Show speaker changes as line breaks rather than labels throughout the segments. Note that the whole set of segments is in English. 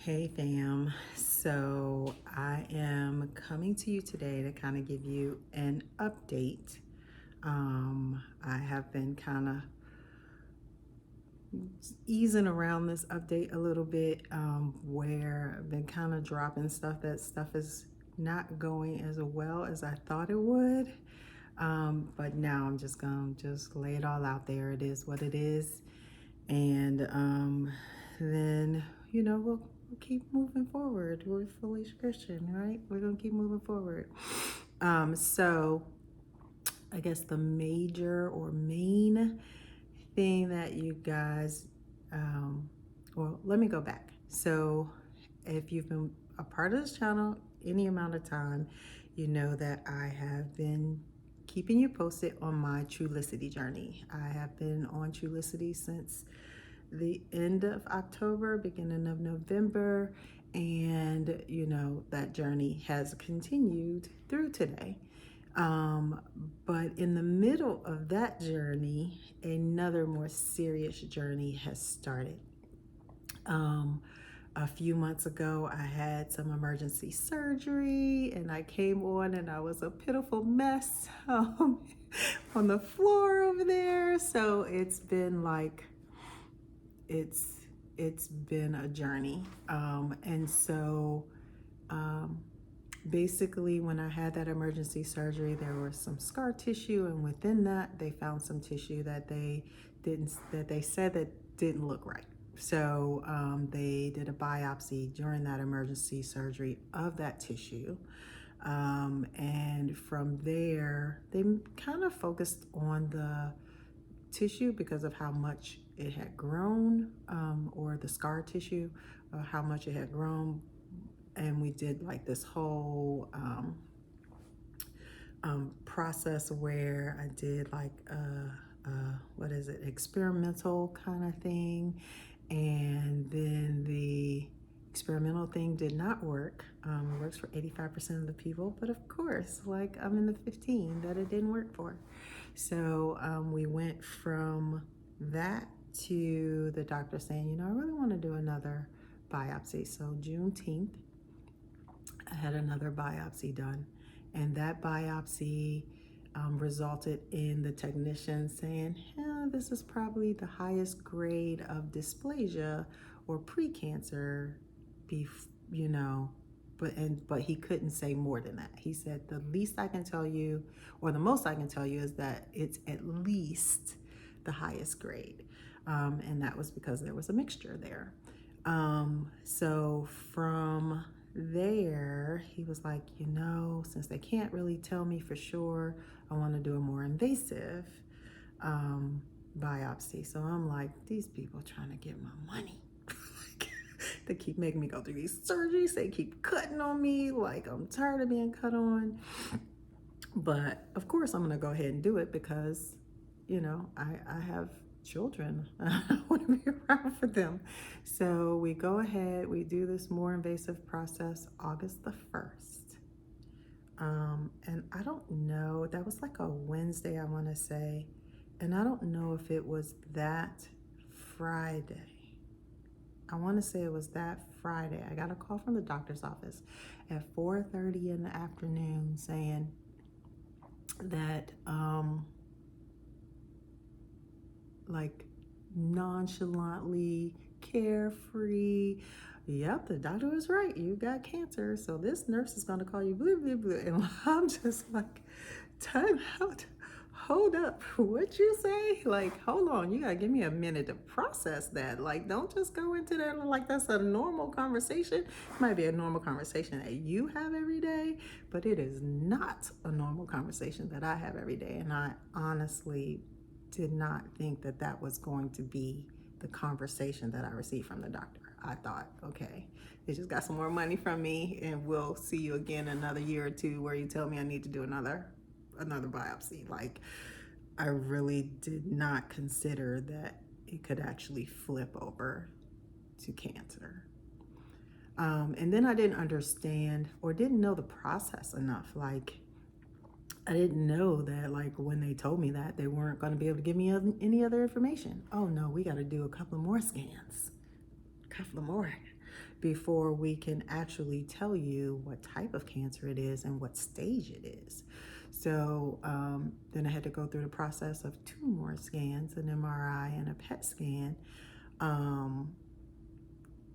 Hey fam, so I am coming to you today to kind of give you an update. I have been kind of easing around this update a little bit, where I've been kind of dropping stuff is not going as well as I thought it would. But now I'm just gonna lay it all out there. It is what it is, and then we'll keep moving forward. We're fully Christian, right? We're gonna keep moving forward. So I guess the major or main thing that you guys, well, let me go back. So if you've been a part of this channel any amount of time, you know that I have been keeping you posted on my Trulicity journey. I have been on Trulicity since the end of October, beginning of November, and that journey has continued through today. But in the middle of that journey, another more serious journey has started. A few months ago, I had some emergency surgery, and I came on and I was a pitiful mess on the floor over there. So it's been it's been a journey. And so basically, when I had that emergency surgery, there was some scar tissue, and within that, they found some tissue that they said that didn't look right. So they did a biopsy during that emergency surgery of that tissue. And from there, they kind of focused on the tissue because of how much it had grown, or the scar tissue, how much it had grown. And we did like this whole process where I did like what is it, experimental kind of thing. And then the experimental thing did not work. It works for 85% of the people, but of course, like I'm in the 15 that it didn't work for. So we went from that to the doctor saying, I really want to do another biopsy. So Juneteenth, I had another biopsy done, and that biopsy resulted in the technician saying, this is probably the highest grade of dysplasia or precancer, but he couldn't say more than that. He said the least I can tell you, or the most I can tell you, is that it's at least the highest grade, and that was because there was a mixture there. So from there, he was like, since they can't really tell me for sure, I want to do a more invasive biopsy. So I'm like, these people trying to get my money. They keep making me go through these surgeries. They keep cutting on me. Like, I'm tired of being cut on. But of course, I'm going to go ahead and do it because, I have children. I want to be around for them. So we go ahead, we do this more invasive process August the 1st. And I don't know, that was like a Wednesday, I want to say. And I don't know if it was that Friday. I want to say it was that Friday. I got a call from the doctor's office at 4:30 in the afternoon saying that, like, nonchalantly, carefree, yep, the doctor was right, you got cancer, so this nurse is going to call you, blah, blah, blah. And I'm just like, time out. Hold up, what you say? Like, hold on, you gotta give me a minute to process that. Like, don't just go into that like that's a normal conversation. It might be a normal conversation that you have every day, but it is not a normal conversation that I have every day. And I honestly did not think that that was going to be the conversation that I received from the doctor. I thought, okay, they just got some more money from me, and we'll see you again another year or two where you tell me I need to do another biopsy. Like, I really did not consider that it could actually flip over to cancer. And then I didn't understand or didn't know the process enough. Like, I didn't know that, like, when they told me that, they weren't going to be able to give me any other information. Oh no, we got to do a couple of more scans, a couple of more. before we can actually tell you what type of cancer it is and what stage it is. So then I had to go through the process of 2 more scans, an MRI and a PET scan.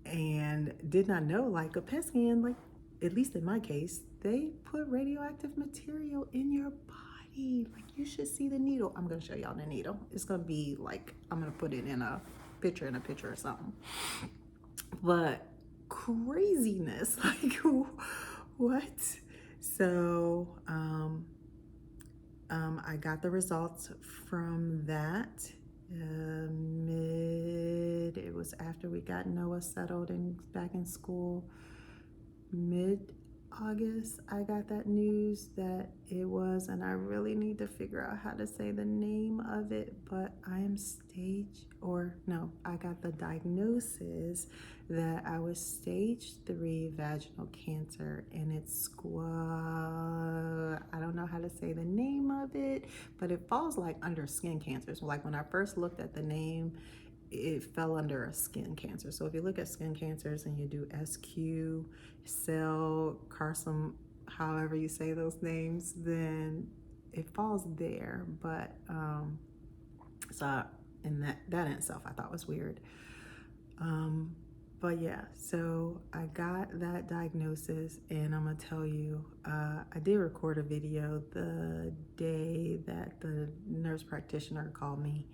And did not know, like, a PET scan, like, at least in my case, they put radioactive material in your body. Like, you should see the needle. I'm going to show y'all the needle. It's going to be like, I'm going to put it in a picture or something. But craziness, like, what? So I got the results from that. It was after we got Noah settled and back in school. Mid-August, I got that news that it was, and I really need to figure out how to say the name of it, but I got the diagnosis that I was stage 3 vaginal cancer, and it's I don't know how to say the name of it, but it falls like under skin cancers. Like when I first looked at the name, it fell under a skin cancer. So if you look at skin cancers and you do Squamous Cell Carcinoma, however you say those names, then it falls there. But and that in itself I thought was weird. But yeah, so I got that diagnosis, and I'm gonna tell you, I did record a video the day that the nurse practitioner called me.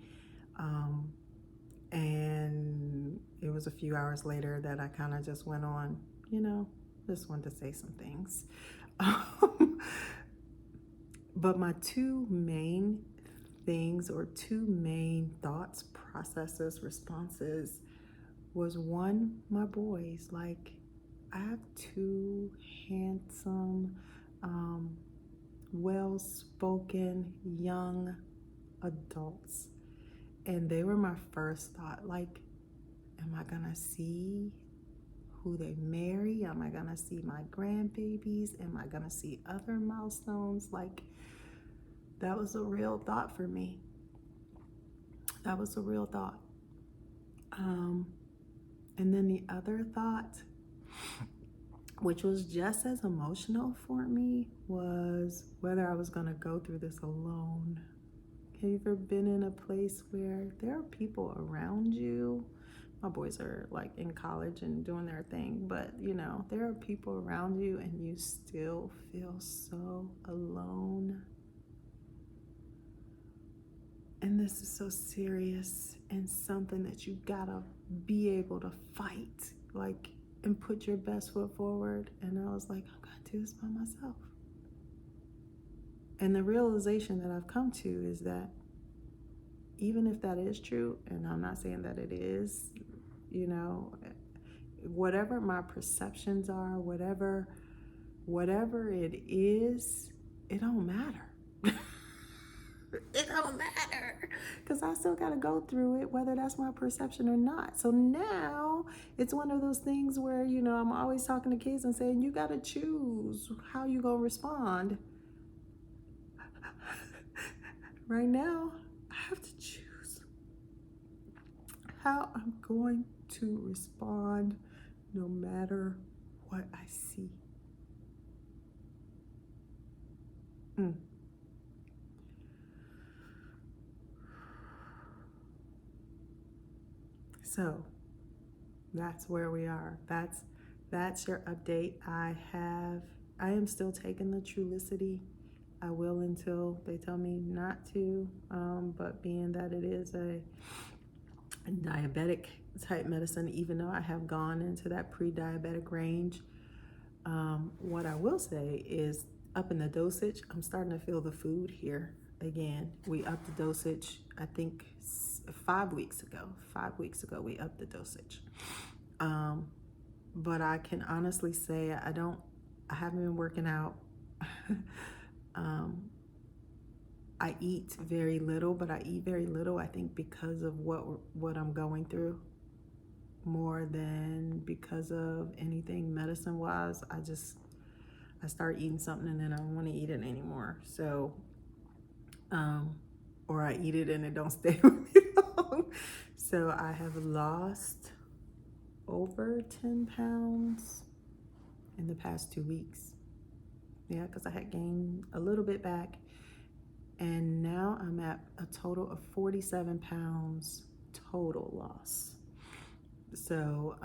And it was a few hours later that I kind of just went on, just wanted to say some things. But my 2 main things, or 2 main thoughts, processes, responses, was 1, my boys. Like, I have 2 handsome, well-spoken young adults. And they were my first thought. Like, am I gonna see who they marry? Am I gonna see my grandbabies? Am I gonna see other milestones? Like, that was a real thought for me. That was a real thought. And then the other thought, which was just as emotional for me, was whether I was gonna go through this alone. Have you ever been in a place where there are people around you? My boys are like in college and doing their thing, but there are people around you and you still feel so alone. And this is so serious and something that you gotta be able to fight, like, and put your best foot forward. And I was like, I'm gonna do this by myself. And the realization that I've come to is that even if that is true, and I'm not saying that it is, whatever my perceptions are, whatever it is, it don't matter. It don't matter, because I still got to go through it, whether that's my perception or not. So now it's one of those things where, I'm always talking to kids and saying, you got to choose how you going to respond. Right now, I have to choose how I'm going to respond no matter what I see. So that's where we are. That's your update. I am still taking the Trulicity. I will until they tell me not to, but being that it is a diabetic type medicine, even though I have gone into that pre-diabetic range, what I will say is, up in the dosage, I'm starting to feel the food here again. We upped the dosage, I think 5 weeks ago. 5 weeks ago, we upped the dosage. But I can honestly say I haven't been working out. I eat very little, but I eat very little, I think, because of what I'm going through, more than because of anything medicine-wise. I start eating something and then I don't want to eat it anymore. So, or I eat it and it don't stay with me long. So I have lost over 10 pounds in the past 2 weeks. Yeah, because I had gained a little bit back, and now I'm at a total of 47 pounds total loss. So,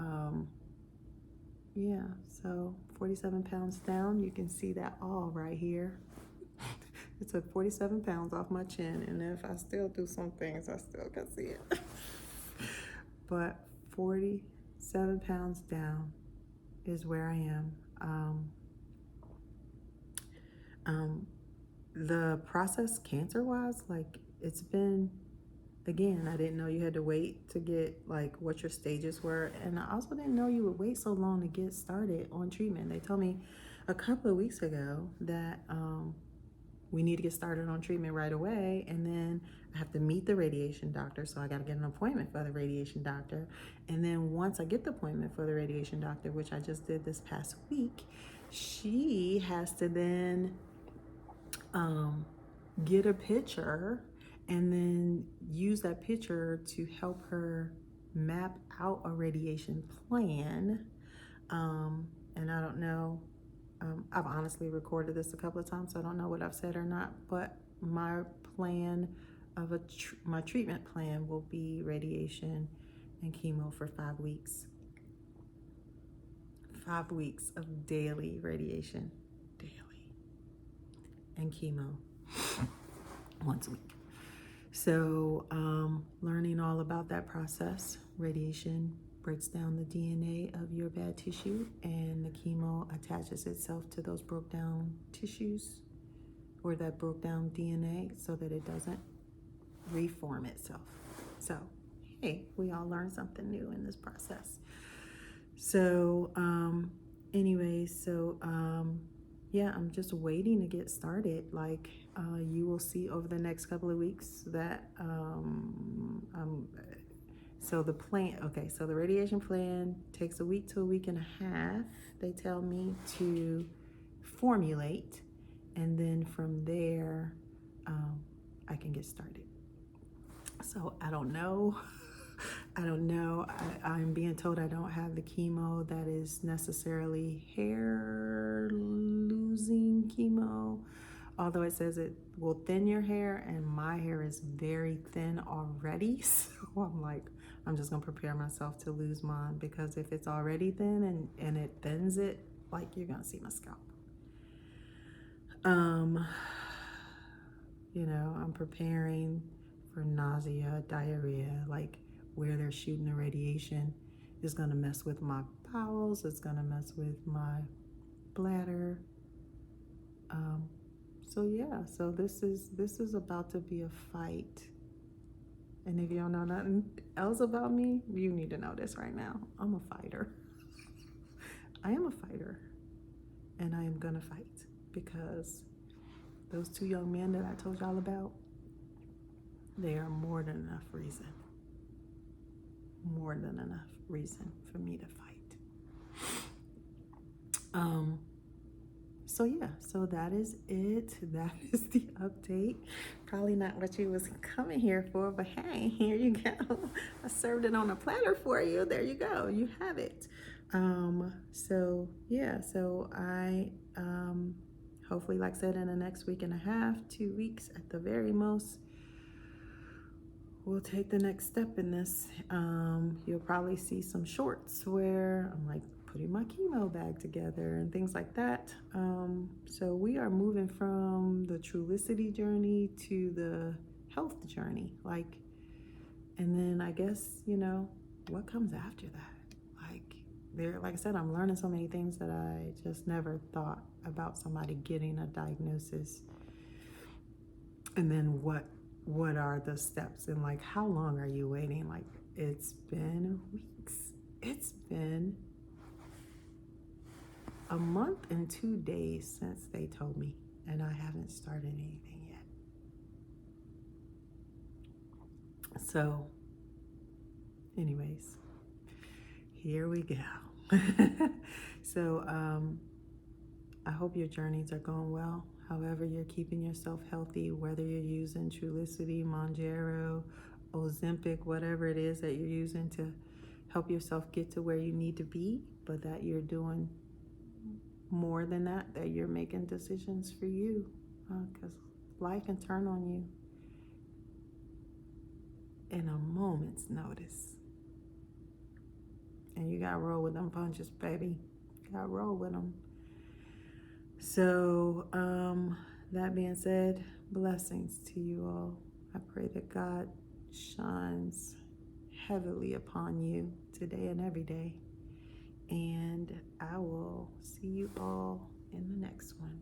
yeah, so 47 pounds down. You can see that all right here. It took 47 pounds off my chin, and if I still do some things, I still can see it. But 47 pounds down is where I am. The process cancer-wise, like, it's been, again, I didn't know you had to wait to get like what your stages were, and I also didn't know you would wait so long to get started on treatment. They told me a couple of weeks ago that we need to get started on treatment right away, and then I have to meet the radiation doctor, so I got to get an appointment for the radiation doctor, and then once I get the appointment for the radiation doctor, which I just did this past week, she has to then get a picture and then use that picture to help her map out a radiation plan. And I don't know, I've honestly recorded this a couple of times, so I don't know what I've said or not, but my plan of my treatment plan will be radiation and chemo for 5 weeks. 5 weeks of daily radiation, and chemo once a week. So learning all about that process. Radiation breaks down the DNA of your bad tissue, and the chemo attaches itself to those broke down tissues or that broke down DNA so that it doesn't reform itself. So, hey, we all learn something new in this process. So, yeah, I'm just waiting to get started. Like, you will see over the next couple of weeks that so the plan, okay, so the radiation plan takes a week to a week and a half, they tell me, to formulate, and then from there I can get started. So I don't know. I'm being told I don't have the chemo that is necessarily hair losing chemo, although it says it will thin your hair, and my hair is very thin already. So I'm like, I'm just gonna prepare myself to lose mine, because if it's already thin and it thins it, like, you're gonna see my scalp. You know, I'm preparing for nausea, diarrhea, like where they're shooting the radiation is gonna mess with my bowels, it's gonna mess with my bladder. So yeah, so this is about to be a fight. And if you don't know nothing else about me, you need to know this right now. I'm a fighter. I am a fighter, and I am gonna fight, because those 2 young men that I told y'all about, they are more than enough reason for me to fight. So yeah, so that is it. That is the update. Probably not what you was coming here for, but hey, here you go. I served it on a platter for you. There you go. You have it. So yeah, so I hopefully, like I said, in the next week and a half, 2 weeks at the very most, we'll take the next step in this. You'll probably see some shorts where I'm like putting my chemo bag together and things like that. So we are moving from the Trulicity journey to the health journey. Like, and then I guess, you know, what comes after that? Like I said, I'm learning so many things that I just never thought about somebody getting a diagnosis. And then what are the steps, and like, how long are you waiting? Like, it's been weeks. It's been a month and 2 days since they told me, and I haven't started anything yet. So anyways, here we go. So I hope your journeys are going well. However you're keeping yourself healthy, whether you're using Trulicity, Monjaro, Ozempic, whatever it is that you're using to help yourself get to where you need to be, but that you're doing more than that, that you're making decisions for you, because life can turn on you in a moment's notice. And you got to roll with them punches, baby. You got to roll with them. So, that being said, blessings to you all. I pray that God shines heavily upon you today and every day. And I will see you all in the next one.